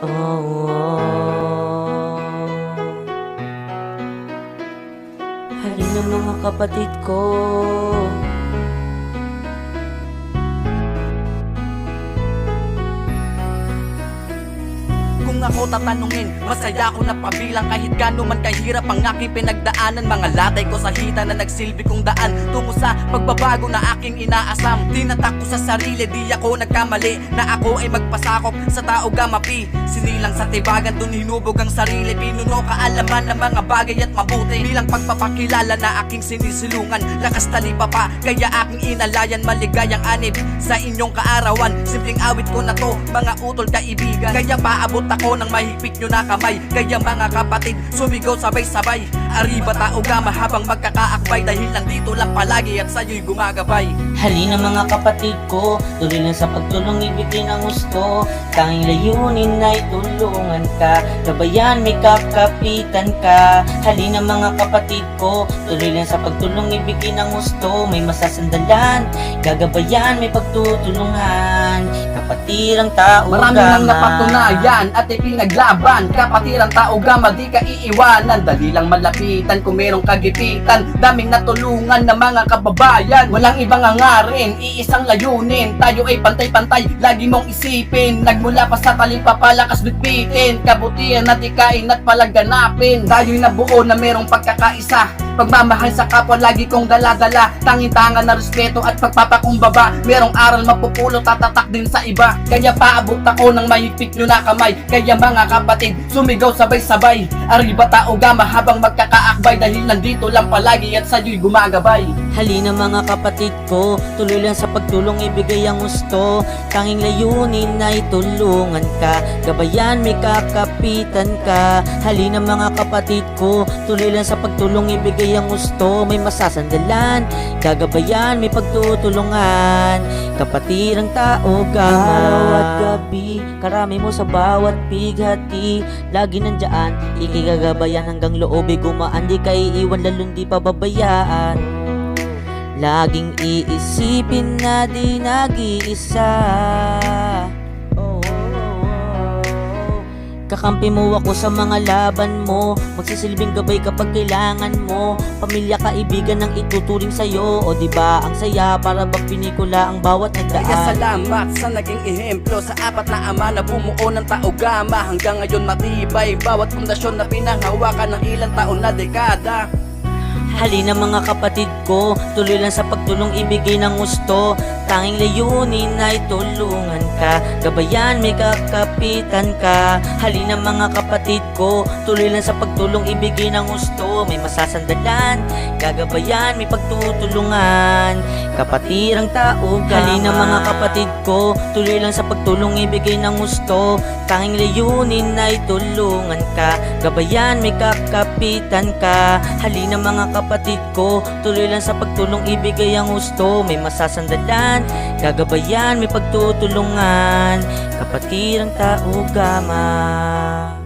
Oh, halina mga kapatid ko. Kung ako tatanungin, masaya ako na pabilang kahit gaano man kahirap ang aking pinagdaanan. Mga latay ko sa hita na nagsilbi kong daan tungo sa pagbabago na aking inaasam. Tinatak ko sa sarili, di ako nagkamali na ako ay magpasakop sa tao gamapi. Sinilang sa tibagan, dun hinubog ang sarili. Pinuno kaalaman ng mga bagay at mabuti bilang pagpapakilala na aking sinisilungan. Lakas talipa pa, kaya aking inalayan. Maligayang anib sa inyong kaarawan. Simpleng awit ko na to, mga utol kaibigan. Kaya paabot ako ng mahigpit nyo na kamay. Kaya mga kapatid, sumigaw sabay-sabay. Arriba tao gama habang magkakaakbay. Dahil nandito lang palagi at sa'yo'y gumagabay. Halina mga kapatid ko, tuloy lang sa pagtulong ibigay ng gusto. Tanging layunin ay tulungan ka, gabayan may kakapitan ka. Halina mga kapatid ko, tuloy lang sa pagtulong ibigay ng gusto. May masasandalan, gagabayan may pagtutulungan. Kapatirang tao Marami nang napatunayan at ipinaglaban. Kapatirang tao gama di ka iiwanan. Dali lang malapitan kung merong kagipitan. Daming natulungan ng mga kababayan. Walang ibang hangarin, iisang layunin. Tayo ay pantay-pantay, lagi mong isipin. Nagmula pa sa talipapalakas bitbitin. Kabutihan at ikain at palaganapin. Tayo'y nabuo na merong pagkakaisa. Pagmamahal sa kapwa lagi kong dala-dala. Tangin-tangan na respeto at pagpapakumbaba. Merong aral mapupulot at tatak din sa iba. Kaya paabot ako ng mahigpit nyo na kamay. Kaya mga kapatid, sumigaw sabay-sabay. Arriba tao gama habang magkakaakbay. Dahil nandito lang palagi at sa'yo'y gumagabay. Halina mga kapatid ko, tuloy lang sa pagtulong ibigay ang gusto. Tanging layunin ay tulungan ka, gabayan may kakapitan ka. Halina mga kapatid ko, tuloy lang sa pagtulong ibigay ang gusto. May masasandalan, gagabayan may pagtutulungan. Kapatirang tao gama at gabi, karami mo sa bawat bighati. Lagi nandyan, ikigagabayan hanggang loob ay gumaan. Di ka iiwan lalong di pababayaan. Laging iisipin na di nag-iisa. Kakampi mo ako sa mga laban mo, magsisilbing gabay kapag kailangan mo. Pamilya, kaibigan ang ituturing sa'yo. O diba ang saya, para bang pinikula ang bawat nagdaan. Kaya salamat sa naging ehemplo sa apat na ama na bumuo ng tao gama. Hanggang ngayon matibay bawat pundasyon na pinanghawakan ng ilang taon na dekada. Halina mga kapatid ko, tuloy lang sa pagtulong ibigay ng gusto. Tanging layunin ay tulungan ka, gabayan may kakapitan ka. Halina mga kapatid ko, tuloy lang sa pagtulong ibigay ng gusto. May masasandalan, gagabayan may pagtutulungan. Kapatirang tao gama. Halina mga kapatid ko, tuloy lang sa pagtulong ibigay ng gusto. Tanging layunin ay tulungan ka, gabayan may kakapitan ka. Halina mga kapatid ko, tuloy lang sa pagtulong ibigay ang gusto. May masasandalan, gagabayan may pagtutulungan. Kapatirang tao gama.